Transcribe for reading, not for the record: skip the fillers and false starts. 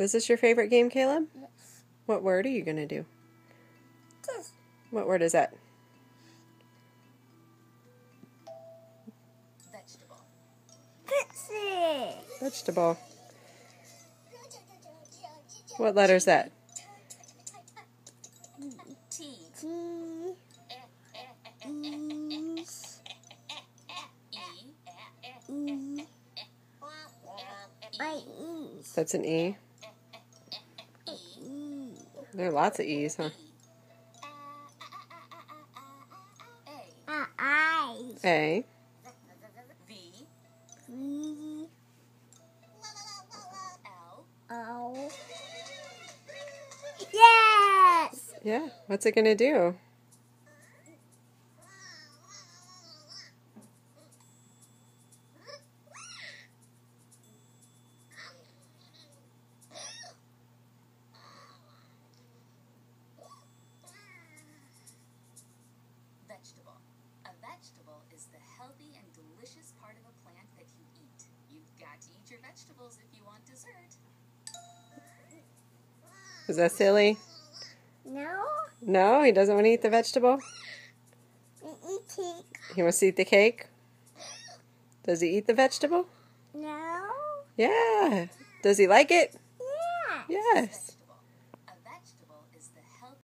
Is this your favorite game, Caleb? Yes. What word are you going to do? This. What word is that? Vegetable. Pixie. Vegetable. What letter is that? T. T. That's an E. There are lots of E's, huh? A. V. V. L. Yes! Yeah, what's it going to do? Vegetable. A vegetable is the healthy and delicious part of a plant that you eat. You've got to eat your vegetables if you want dessert. Is that silly? No. No, he doesn't want to eat the vegetable? Eat cake. He wants to eat the cake? Does he eat the vegetable? No. Yeah. Does he like it? Yeah. Yes.